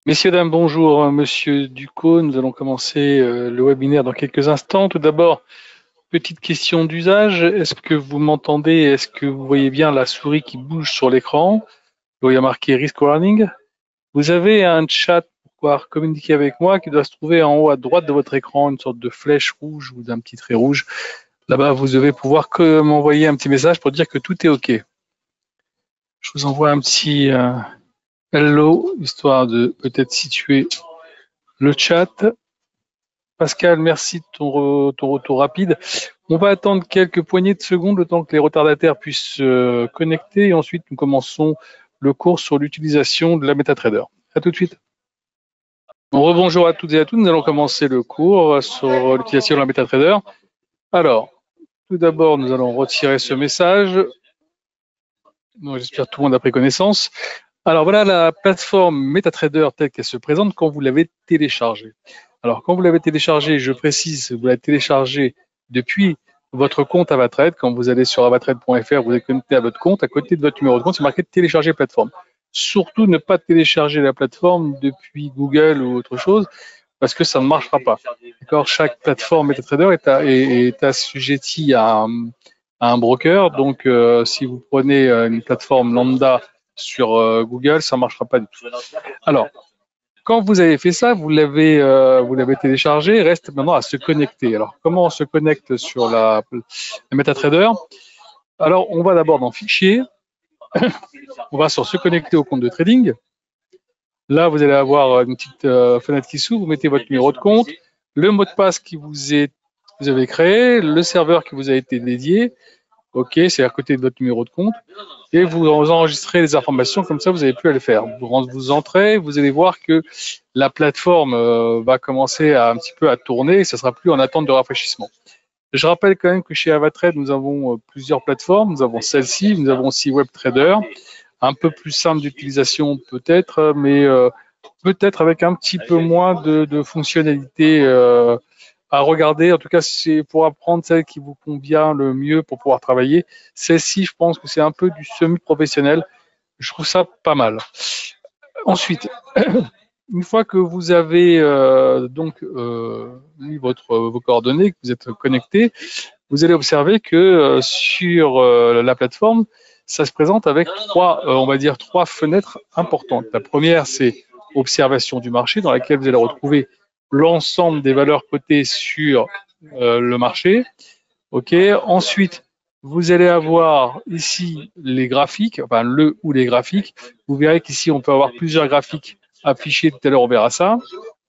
Messieurs, dames, bonjour. Monsieur Ducos, nous allons commencer le webinaire dans quelques instants. Tout d'abord, petite question d'usage. Est-ce que vous m'entendez? Est-ce que vous voyez bien la souris qui bouge sur l'écran? Il y a marqué Risk Warning. Vous avez un chat pour pouvoir communiquer avec moi qui doit se trouver en haut à droite de votre écran, une sorte de flèche rouge ou d'un petit trait rouge. Là-bas, vous devez pouvoir m'envoyer un petit message pour dire que tout est OK. Je vous envoie un petit hello, histoire de peut-être situer le chat. Pascal, merci de ton retour rapide. On va attendre quelques poignées de secondes le temps que les retardataires puissent se connecter et ensuite nous commençons le cours sur l'utilisation de la MetaTrader. À tout de suite. Rebonjour à toutes et à tous. Nous allons commencer le cours sur l'utilisation de la MetaTrader. Alors, tout d'abord, nous allons retirer ce message. J'espère que tout le monde a pris connaissance. Alors voilà la plateforme MetaTrader telle qu'elle se présente quand vous l'avez téléchargée. Alors quand vous l'avez téléchargée, je précise, vous l'avez téléchargée depuis votre compte Avatrade. Quand vous allez sur avatrade.fr, vous êtes connecté à votre compte. À côté de votre numéro de compte, c'est marqué télécharger plateforme. Surtout ne pas télécharger la plateforme depuis Google ou autre chose parce que ça ne marchera pas. D'accord, chaque plateforme MetaTrader est assujettie à un broker. Donc si vous prenez une plateforme lambda sur Google, ça ne marchera pas du tout. Alors, quand vous avez fait ça, vous l'avez téléchargé, reste maintenant à se connecter. Alors, comment on se connecte sur la MetaTrader? Alors, on va d'abord dans Fichier, on va sur se connecter au compte de trading. Là, vous allez avoir une petite fenêtre qui s'ouvre, vous mettez votre numéro de compte, le mot de passe que vous avez créé, le serveur qui vous a été dédié. OK, c'est à côté de votre numéro de compte. Et vous enregistrez les informations, comme ça, vous n'avez plus à le faire. Vous entrez, vous allez voir que la plateforme va commencer un petit peu à tourner et ça ne sera plus en attente de rafraîchissement. Je rappelle quand même que chez Avatrade, nous avons plusieurs plateformes. Nous avons celle-ci, nous avons aussi WebTrader, un peu plus simple d'utilisation peut-être, mais peut-être avec un petit peu moins de fonctionnalités à regarder. En tout cas, c'est pour apprendre celle qui vous convient le mieux pour pouvoir travailler. Celle-ci, je pense que c'est un peu du semi-professionnel. Je trouve ça pas mal. Ensuite, une fois que vous avez mis vos coordonnées, que vous êtes connecté, vous allez observer que sur la plateforme, ça se présente avec trois fenêtres importantes. La première, c'est observation du marché, dans laquelle vous allez retrouver l'ensemble des valeurs cotées sur le marché. OK. Ensuite, vous allez avoir ici les graphiques, enfin le ou les graphiques. Vous verrez qu'ici, on peut avoir plusieurs graphiques affichés. Tout à l'heure, on verra ça.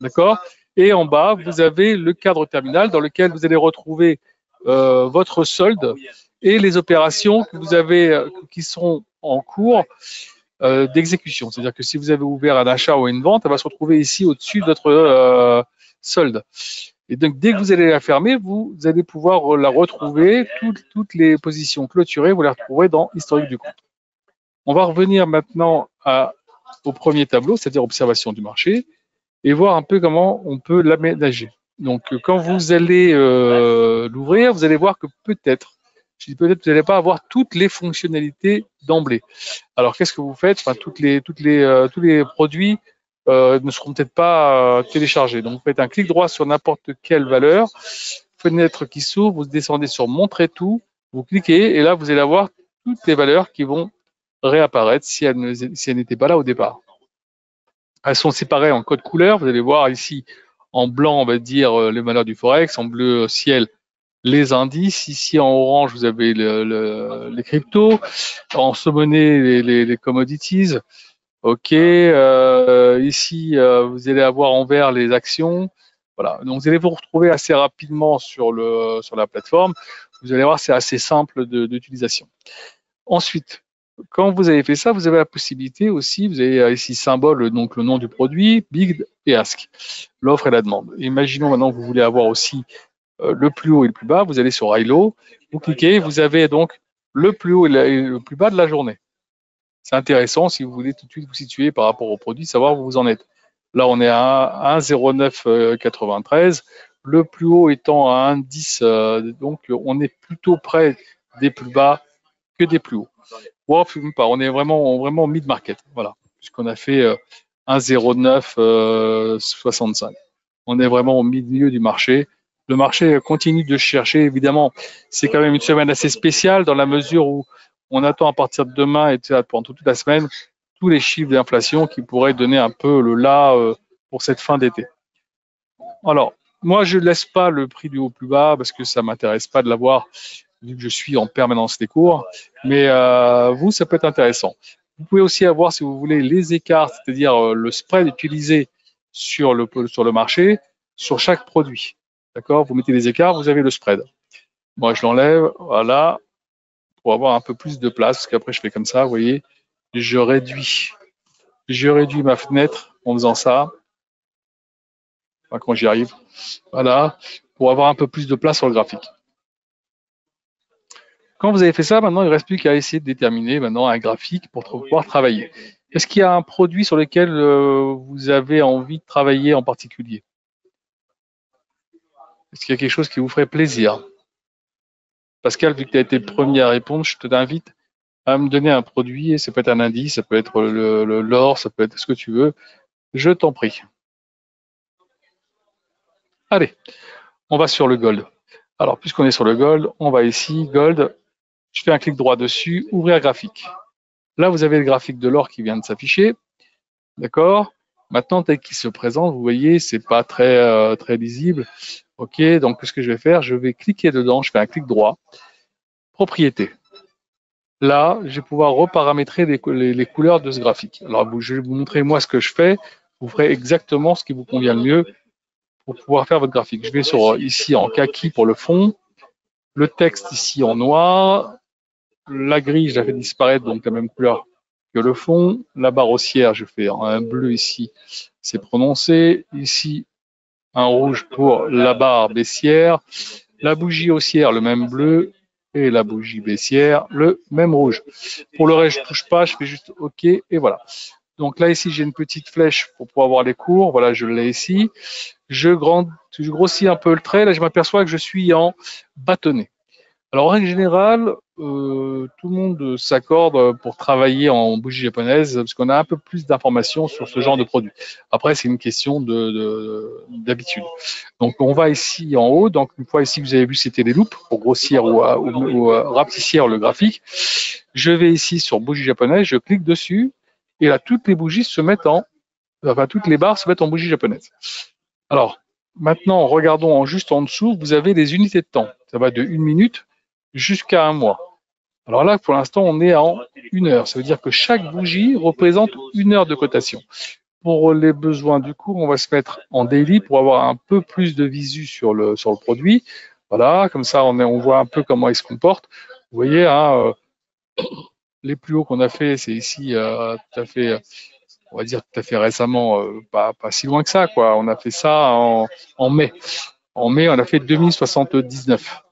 D'accord. Et en bas, vous avez le cadre terminal dans lequel vous allez retrouver votre solde et les opérations que vous avez qui sont en cours d'exécution. C'est-à-dire que si vous avez ouvert un achat ou une vente, elle va se retrouver ici au-dessus de votre solde. Et donc, dès que vous allez la fermer, vous allez pouvoir la retrouver. Toutes les positions clôturées, vous les retrouverez dans historique du compte. On va revenir maintenant au premier tableau, c'est-à-dire observation du marché, et voir un peu comment on peut l'aménager. Donc, quand vous allez l'ouvrir, vous allez voir que peut-être, je dis peut-être, vous n'allez pas avoir toutes les fonctionnalités d'emblée. Alors, qu'est-ce que vous faites? Enfin, tous les produits ne seront peut-être pas téléchargés. Donc, vous faites un clic droit sur n'importe quelle valeur, fenêtre qui s'ouvre, vous descendez sur Montrer tout, vous cliquez et là, vous allez avoir toutes les valeurs qui vont réapparaître si elles n'étaient pas là au départ. Elles sont séparées en code couleur. Vous allez voir ici en blanc, on va dire les valeurs du Forex, en bleu ciel, les indices. Ici en orange, vous avez les cryptos, en monnaie les commodities. OK. Ici, vous allez avoir en vert les actions. Voilà. Donc, vous allez vous retrouver assez rapidement sur la plateforme. Vous allez voir, c'est assez simple d'utilisation. Ensuite, quand vous avez fait ça, vous avez la possibilité aussi, vous avez ici symbole, donc le nom du produit, bid et ask, l'offre et la demande. Imaginons maintenant que vous voulez avoir aussi le plus haut et le plus bas. Vous allez sur high low, vous cliquez, vous avez donc le plus haut et le plus bas de la journée. C'est intéressant si vous voulez tout de suite vous situer par rapport au produit, savoir où vous en êtes. Là, on est à 1,0993, le plus haut étant à 1,10, donc on est plutôt près des plus bas que des plus hauts. On est vraiment mid-market, voilà, puisqu'on a fait 1,0965. On est vraiment au milieu du marché. Le marché continue de chercher. Évidemment, c'est quand même une semaine assez spéciale dans la mesure où on attend à partir de demain et pendant toute la semaine tous les chiffres d'inflation qui pourraient donner un peu le là pour cette fin d'été. Alors, moi, je ne laisse pas le prix du haut plus bas parce que ça ne m'intéresse pas de l'avoir vu que je suis en permanence des cours. Mais vous, ça peut être intéressant. Vous pouvez aussi avoir, si vous voulez, les écarts, c'est-à-dire le spread utilisé sur le marché, sur chaque produit. D'accord? Vous mettez les écarts, vous avez le spread. Moi, je l'enlève, voilà, pour avoir un peu plus de place, parce qu'après, je fais comme ça, vous voyez, je réduis ma fenêtre en faisant ça. Enfin, quand j'y arrive, voilà, pour avoir un peu plus de place sur le graphique. Quand vous avez fait ça, maintenant, il ne reste plus qu'à essayer de déterminer maintenant un graphique pour pouvoir travailler. Est-ce qu'il y a un produit sur lequel vous avez envie de travailler en particulier? Est-ce qu'il y a quelque chose qui vous ferait plaisir? Pascal, vu que tu as été le premier à répondre, je t'invite à me donner un produit, et ça peut être un indice, ça peut être l'or, ça peut être ce que tu veux. Je t'en prie. Allez, on va sur le gold. Alors, puisqu'on est sur le gold, on va ici, gold, je fais un clic droit dessus, ouvrir graphique. Là, vous avez le graphique de l'or qui vient de s'afficher. D'accord? Maintenant, tel qu'il se présente, vous voyez, c'est pas très, très lisible. OK, donc ce que je vais faire, je vais cliquer dedans, je fais un clic droit, propriété. Là, je vais pouvoir reparamétrer les couleurs de ce graphique. Alors, je vais vous montrer moi ce que je fais. Vous ferez exactement ce qui vous convient le mieux pour pouvoir faire votre graphique. Je vais sur ici en kaki pour le fond, le texte ici en noir, la grille, je la fais disparaître, donc la même couleur que le fond. La barre haussière, je fais un bleu ici, c'est prononcé. Ici, un rouge pour la barre baissière. La bougie haussière, le même bleu. Et la bougie baissière, le même rouge. Pour le reste, je ne touche pas, je fais juste OK et voilà. Donc là, ici, j'ai une petite flèche pour pouvoir voir les cours. Voilà, je l'ai ici. Je grossis un peu le trait. Là, je m'aperçois que je suis en bâtonnet. Alors, en règle générale, tout le monde s'accorde pour travailler en bougie japonaise parce qu'on a un peu plus d'informations sur ce genre de produit. Après, c'est une question d'habitude. Donc, on va ici en haut. Donc, une fois ici, vous avez vu, c'était les loupes pour grossir ou rapetisser le graphique. Je vais ici sur bougie japonaise, je clique dessus et là, toutes les bougies se mettent toutes les barres se mettent en bougie japonaise. Alors, maintenant, regardons juste en dessous, vous avez les unités de temps. Ça va de 1 minute jusqu'à 1 mois. Alors là, pour l'instant, on est en 1 heure. Ça veut dire que chaque bougie représente 1 heure de cotation. Pour les besoins du cours, on va se mettre en daily pour avoir un peu plus de visu sur le produit. Voilà, comme ça, on voit un peu comment il se comporte. Vous voyez, hein, les plus hauts qu'on a fait, c'est ici, tout à fait, on va dire tout à fait récemment, pas si loin que ça, quoi. On a fait ça en mai. En mai, on a fait 2079.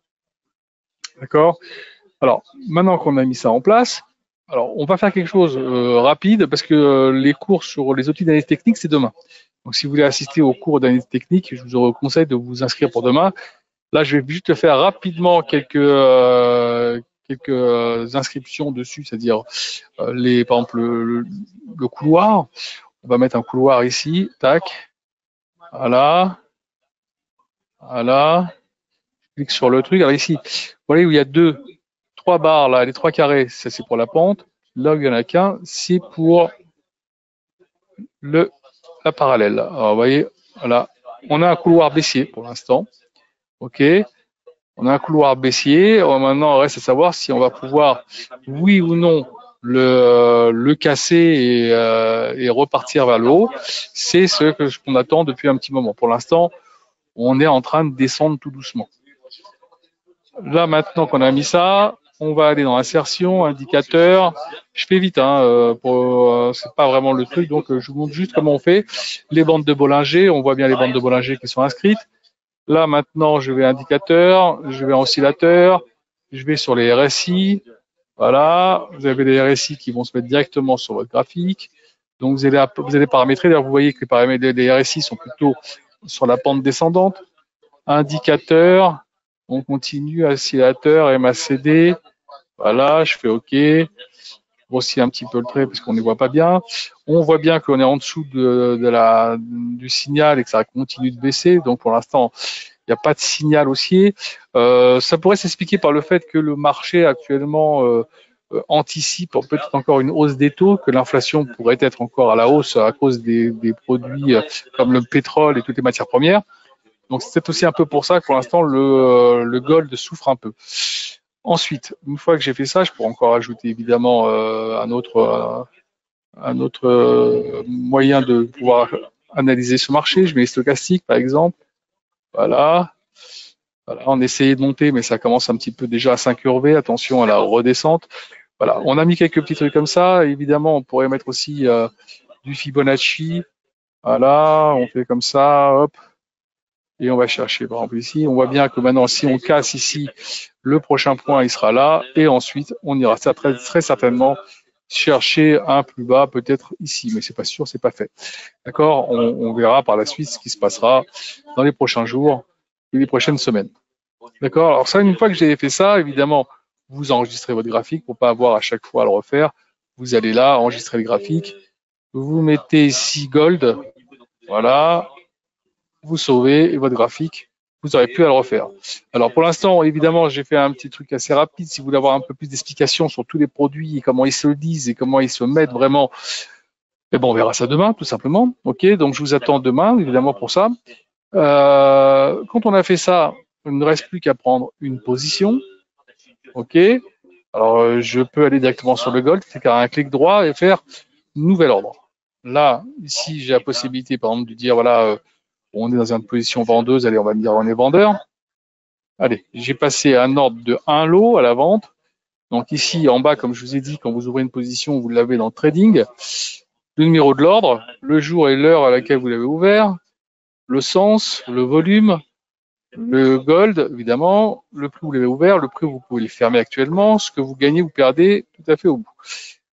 D'accord? Alors, maintenant qu'on a mis ça en place, alors on va faire quelque chose rapide parce que les cours sur les outils d'analyse technique, c'est demain. Donc, si vous voulez assister aux cours d'analyse technique, je vous conseille de vous inscrire pour demain. Là, je vais juste faire rapidement quelques inscriptions dessus, c'est-à-dire par exemple le couloir. On va mettre un couloir ici, tac, voilà, voilà. Je clique sur le truc. Alors ici, vous voyez où il y a 3 barres là, les 3 carrés, ça c'est pour la pente. Là où il n'y en a qu'un, c'est pour la parallèle. Alors vous voyez, voilà, on a un couloir baissier pour l'instant. OK. On a un couloir baissier. Maintenant, il reste à savoir si on va pouvoir, oui ou non, le casser et repartir vers le haut. C'est ce qu'on attend depuis un petit moment. Pour l'instant, on est en train de descendre tout doucement. Là, maintenant qu'on a mis ça, on va aller dans insertion, indicateur. Je fais vite, hein, c'est pas vraiment le truc, donc je vous montre juste comment on fait. Les bandes de Bollinger, on voit bien les bandes de Bollinger qui sont inscrites. Là, maintenant, je vais indicateur, je vais en oscillateur, je vais sur les RSI. Voilà, vous avez les RSI qui vont se mettre directement sur votre graphique. Donc, vous allez paramétrer. D'ailleurs, vous voyez que les RSI sont plutôt sur la pente descendante. Indicateur, on continue, oscillateur, MACD. Voilà, je fais OK. grossis un petit peu le trait parce qu'on ne voit pas bien. On voit bien qu'on est en dessous du signal et que ça continue de baisser. Donc pour l'instant, il n'y a pas de signal haussier. Ça pourrait s'expliquer par le fait que le marché actuellement anticipe peut-être encore une hausse des taux, que l'inflation pourrait être encore à la hausse à cause des produits comme le pétrole et toutes les matières premières. Donc c'est aussi un peu pour ça que pour l'instant le gold souffre un peu. Ensuite, une fois que j'ai fait ça, je pourrais encore ajouter évidemment un autre moyen de pouvoir analyser ce marché. Je mets les stochastiques par exemple. Voilà. Voilà, on essayait de monter, mais ça commence un petit peu déjà à s'incurver. Attention à la redescente. Voilà, on a mis quelques petits trucs comme ça. Évidemment, on pourrait mettre aussi du Fibonacci. Voilà, on fait comme ça, hop, et on va chercher. Par exemple ici, on voit bien que maintenant, si on casse ici, le prochain point, il sera là, et ensuite, on ira très certainement chercher un plus bas, peut-être ici, mais c'est pas sûr, c'est pas fait. D'accord, on verra par la suite ce qui se passera dans les prochains jours et les prochaines semaines. D'accord. Alors ça, une fois que j'ai fait ça, évidemment, vous enregistrez votre graphique pour pas avoir à chaque fois à le refaire. Vous allez là, enregistrer le graphique. Vous mettez ici Gold. Voilà. Vous sauvez et votre graphique, vous n'aurez plus à le refaire. Alors pour l'instant, évidemment, j'ai fait un petit truc assez rapide. Si vous voulez avoir un peu plus d'explications sur tous les produits et comment ils se disent et comment ils se mettent vraiment, eh ben, on verra ça demain, tout simplement. OK, donc je vous attends demain, évidemment, pour ça. Quand on a fait ça, il ne reste plus qu'à prendre une position. OK. Alors, je peux aller directement sur le Gold, c'est qu'à un clic droit et faire nouvel ordre. Là, ici, j'ai la possibilité, par exemple, de dire, voilà, on est dans une position vendeuse. Allez, on va me dire, on est vendeur. Allez, j'ai passé un ordre de 1 lot à la vente. Donc ici, en bas, comme je vous ai dit, quand vous ouvrez une position, vous l'avez dans Trading. Le numéro de l'ordre, le jour et l'heure à laquelle vous l'avez ouvert, le sens, le volume, le gold, évidemment, le prix où vous l'avez ouvert, le prix où vous pouvez le fermer actuellement, ce que vous gagnez ou perdez tout à fait au bout.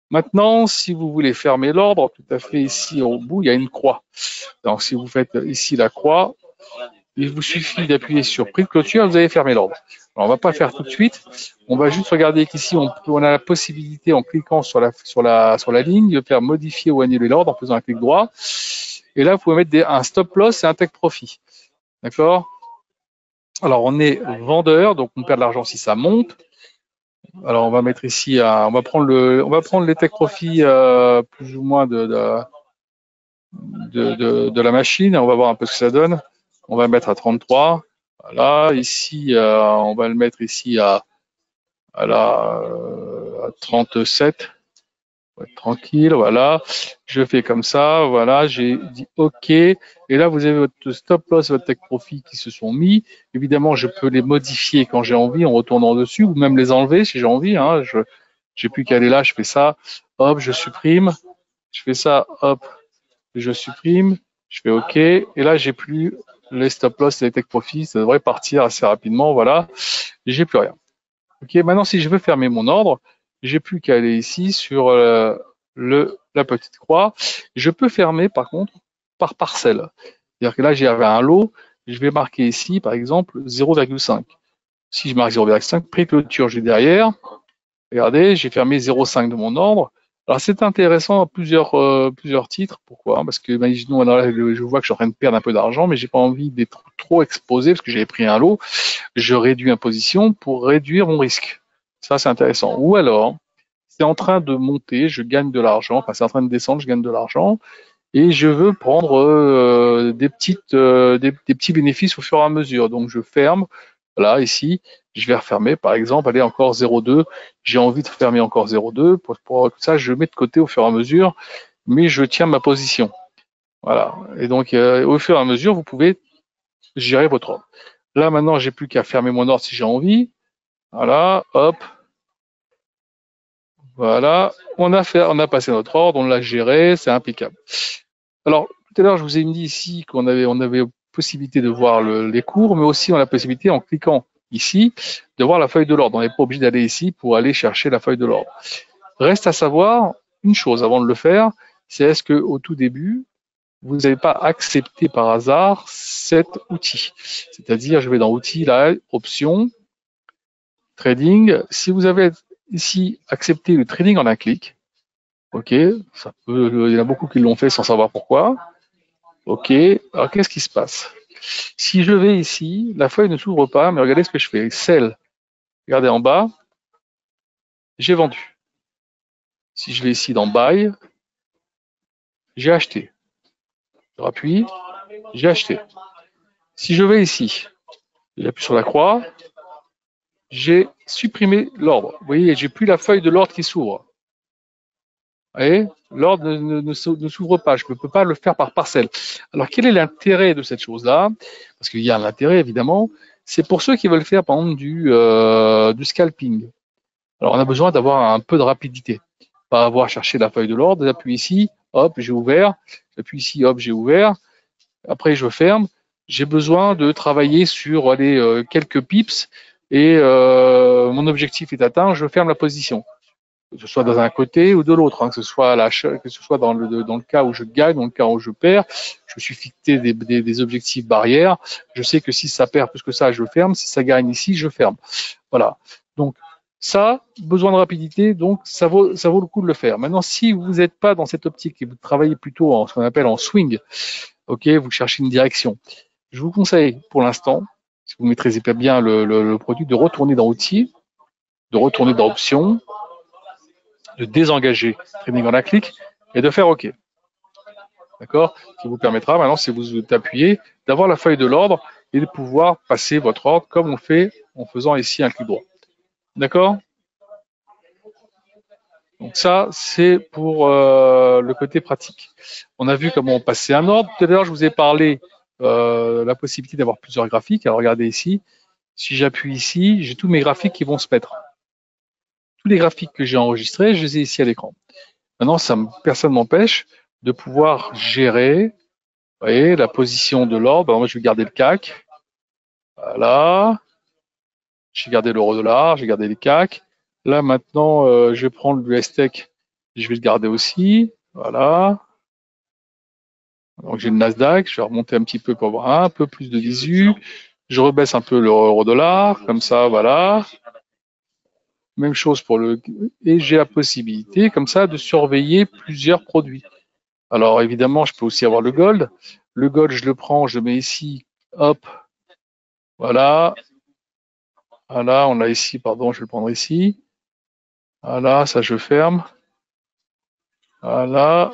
Maintenant, si vous voulez fermer l'ordre, tout à fait ici au bout, il y a une croix. Donc si vous faites ici la croix, il vous suffit d'appuyer sur prix de clôture, vous allez fermer l'ordre. Alors, on va pas le faire tout de suite. On va juste regarder qu'ici, on a la possibilité, en cliquant sur la ligne, de faire modifier ou annuler l'ordre en faisant un clic droit. Et là, vous pouvez mettre un stop loss et un take profit. D'accord? Alors, on est vendeur, donc on perd de l'argent si ça monte. Alors, on va mettre ici, on va prendre les take profits plus ou moins de la machine. On va voir un peu ce que ça donne. On va mettre à 33. Voilà, ici, on va le mettre ici à 37. Ouais, tranquille, voilà. Je fais comme ça, voilà, j'ai dit OK. Et là, vous avez votre stop loss, votre take profit qui se sont mis. Évidemment, je peux les modifier quand j'ai envie en retournant dessus ou même les enlever si j'ai envie. Hein. J'ai plus qu'à aller là, je fais ça, hop, je supprime. Je fais ça, hop, je supprime. Je fais OK. Et là, j'ai plus les stop loss et les take profit. Ça devrait partir assez rapidement, voilà. Et j'ai plus rien. OK, maintenant, si je veux fermer mon ordre, j'ai plus qu'à aller ici sur la petite croix. Je peux fermer, par contre, par parcelle. C'est-à-dire que là, j'avais un lot, je vais marquer ici, par exemple, 0,5. Si je marque 0,5, prix de clôture, j'ai derrière. Regardez, j'ai fermé 0,5 de mon ordre. Alors, c'est intéressant à plusieurs titres. Pourquoi? Parce que, imaginons, là, je vois que je suis en train de perdre un peu d'argent, mais j'ai pas envie d'être trop exposé parce que j'avais pris un lot. Je réduis ma position pour réduire mon risque. Ça, c'est intéressant. Ou alors, c'est en train de monter, je gagne de l'argent, enfin, c'est en train de descendre, je gagne de l'argent, et je veux prendre des petits bénéfices au fur et à mesure. Donc, je ferme. Là, ici, je vais refermer, par exemple, allez, encore 0,2. J'ai envie de fermer encore 0,2. Pour ça, je mets de côté au fur et à mesure, mais je tiens ma position. Voilà. Et donc, au fur et à mesure, vous pouvez gérer votre ordre. Là, maintenant, j'ai plus qu'à fermer mon ordre si j'ai envie. Voilà, hop. Voilà. On a passé notre ordre, on l'a géré, c'est impeccable. Alors, tout à l'heure, je vous ai dit ici qu'on avait possibilité de voir les cours, mais aussi on a la possibilité, en cliquant ici, de voir la feuille de l'ordre. On n'est pas obligé d'aller ici pour aller chercher la feuille de l'ordre. Reste à savoir une chose avant de le faire, c'est est-ce que au tout début, vous n'avez pas accepté par hasard cet outil. C'est-à-dire, je vais dans outils, là, options, trading. Si vous avez ici accepté le trading en un clic, Ok, ça peut, il y en a beaucoup qui l'ont fait sans savoir pourquoi. Ok, alors qu'est-ce qui se passe? Si je vais ici, la feuille ne s'ouvre pas, mais regardez ce que je fais. Sell, regardez en bas, j'ai vendu. Si je vais ici dans Buy, j'ai acheté. Je rappuie, j'ai acheté. Si je vais ici, j'appuie sur la croix, j'ai supprimé l'ordre. Vous voyez, j'ai plus la feuille de l'ordre qui s'ouvre. Vous voyez, l'ordre ne s'ouvre pas. Je ne peux pas le faire par parcelle. Alors, quel est l'intérêt de cette chose-là? Parce qu'il y a un intérêt, évidemment. C'est pour ceux qui veulent faire, par exemple, du scalping. Alors, on a besoin d'avoir un peu de rapidité. Pas avoir cherché la feuille de l'ordre. J'appuie ici, hop, j'ai ouvert. J'appuie ici, hop, j'ai ouvert. Après, je ferme. J'ai besoin de travailler sur les quelques pips et mon objectif est atteint. Je ferme la position, que ce soit dans un côté ou de l'autre, hein, que ce soit que ce soit dans le cas où je gagne, dans le cas où je perds. Je me suis fixé des objectifs barrières. Je sais que si ça perd plus que ça, je ferme. Si ça gagne ici, je ferme. Voilà. Donc ça, besoin de rapidité, donc ça vaut le coup de le faire. Maintenant, si vous n'êtes pas dans cette optique et vous travaillez plutôt en ce qu'on appelle en swing, ok, vous cherchez une direction. Je vous conseille pour l'instant, si vous maîtrisez pas bien le produit, de retourner dans Outils, de retourner dans Options, de désengager Training on a clic et de faire OK. D'accord? Qui vous permettra maintenant, si vous appuyez, d'avoir la feuille de l'ordre et de pouvoir passer votre ordre comme on fait en faisant ici un clic droit. D'accord? Donc ça, c'est pour le côté pratique. On a vu comment passer un ordre. Tout à l'heure, je vous ai parlé de la possibilité d'avoir plusieurs graphiques. Alors regardez ici, si j'appuie ici, j'ai tous mes graphiques qui vont se mettre. Tous les graphiques que j'ai enregistrés, je les ai ici à l'écran. Maintenant, personne ne m'empêche de pouvoir gérer, vous voyez, la position de l'ordre. Moi, je vais garder le CAC. Voilà. J'ai gardé l'euro-dollar, j'ai gardé les CAC. Là, maintenant, je vais prendre le STEC. Je vais le garder aussi. Voilà. Donc, j'ai le Nasdaq. Je vais remonter un petit peu pour avoir un peu plus de visu. Je rebaisse un peu l'euro-dollar. Comme ça, voilà. Même chose pour le... Et j'ai la possibilité, comme ça, de surveiller plusieurs produits. Alors, évidemment, je peux aussi avoir le gold. Le gold, je le prends, je le mets ici. Hop. Voilà. Voilà, on l'a ici, pardon, je vais le prendre ici. Voilà, ça, je ferme. Voilà.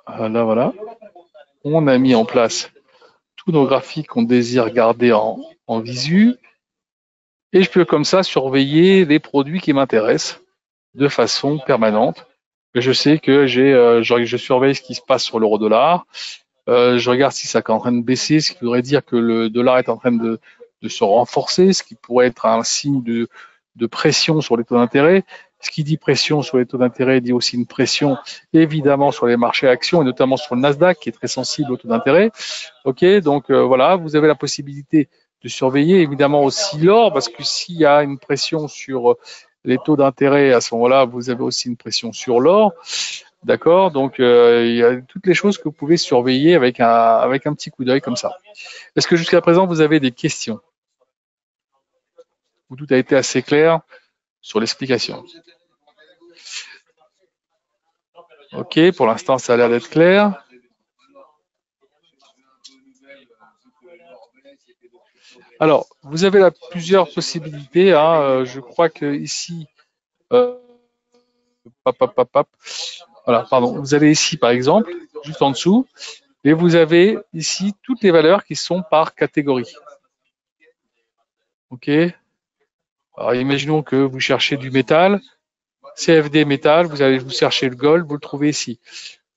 Voilà, voilà. On a mis en place tous nos graphiques qu'on désire garder en visu. Et je peux comme ça surveiller les produits qui m'intéressent de façon permanente. Je sais que je surveille ce qui se passe sur l'euro-dollar. Je regarde si ça est en train de baisser, ce qui voudrait dire que le dollar est en train de se renforcer, ce qui pourrait être un signe de pression sur les taux d'intérêt. Ce qui dit pression sur les taux d'intérêt dit aussi une pression évidemment sur les marchés actions et notamment sur le Nasdaq qui est très sensible aux taux d'intérêt. Ok, donc voilà, vous avez la possibilité de surveiller évidemment aussi l'or parce que s'il y a une pression sur les taux d'intérêt à ce moment-là, vous avez aussi une pression sur l'or. D'accord? Donc, il y a toutes les choses que vous pouvez surveiller avec un petit coup d'œil comme ça. Est-ce que jusqu'à présent, vous avez des questions? Ou tout a été assez clair sur l'explication? Ok, pour l'instant, ça a l'air d'être clair. Alors, vous avez là plusieurs possibilités. Hein. Je crois que ici, voilà, pardon. Vous avez ici, par exemple, juste en dessous, et vous avez ici toutes les valeurs qui sont par catégorie. Ok. Alors, imaginons que vous cherchez du métal, CFD métal, vous cherchez le gold, vous le trouvez ici.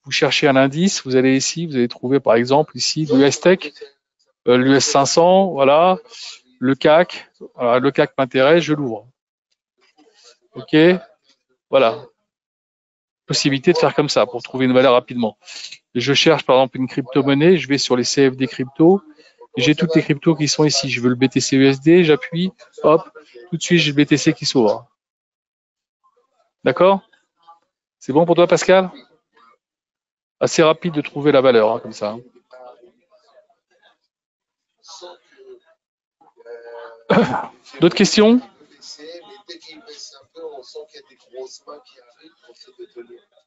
Vous cherchez un indice, vous allez ici, vous allez trouver par exemple ici l'US Tech, l'US 500, voilà, le CAC. Voilà, le CAC m'intéresse, je l'ouvre. Ok, voilà. Possibilité de faire comme ça pour trouver une valeur rapidement. Je cherche par exemple une crypto-monnaie, je vais sur les CFD crypto, j'ai toutes les cryptos qui sont ici. Je veux le BTC USD, j'appuie, hop, tout de suite j'ai le BTC qui s'ouvre. D'accord? C'est bon pour toi, Pascal? Assez rapide de trouver la valeur, hein, comme ça. D'autres questions?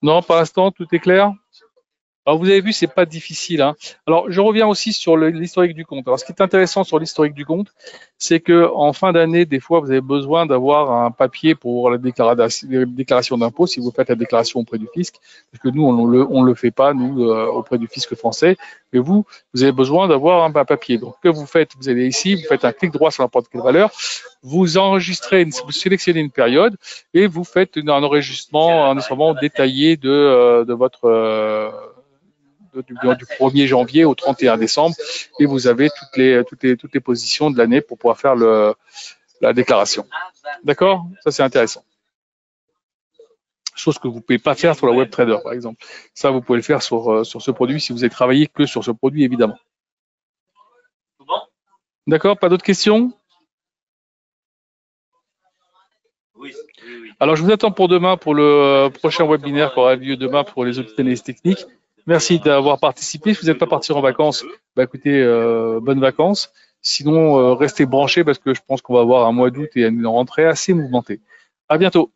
Non, pour l'instant, tout est clair. Alors, vous avez vu, c'est pas difficile, hein. Alors, je reviens aussi sur l'historique du compte. Alors, ce qui est intéressant sur l'historique du compte, c'est que en fin d'année, des fois, vous avez besoin d'avoir un papier pour la déclaration d'impôt si vous faites la déclaration auprès du fisc. Parce que nous, on le fait pas, nous, auprès du fisc français. Mais vous avez besoin d'avoir un papier. Donc, ce que vous faites, vous allez ici, vous faites un clic droit sur n'importe quelle valeur, vous enregistrez, vous sélectionnez une période et vous faites un enregistrement détaillé de votre du 1er janvier au 31 décembre et vous avez toutes les positions de l'année pour pouvoir faire la déclaration. D'accord? Ça, c'est intéressant. Chose que vous ne pouvez pas faire sur la WebTrader, par exemple. Ça, vous pouvez le faire sur ce produit si vous avez travaillé que sur ce produit, évidemment. D'accord? Pas d'autres questions? Oui. Alors, je vous attends pour demain, pour le prochain webinaire qui aura lieu demain pour les autres analystes techniques. Merci d'avoir participé. Si vous n'êtes pas parti en vacances, écoutez, bonnes vacances. Sinon, restez branchés parce que je pense qu'on va avoir un mois d'août et une rentrée assez mouvementée. À bientôt.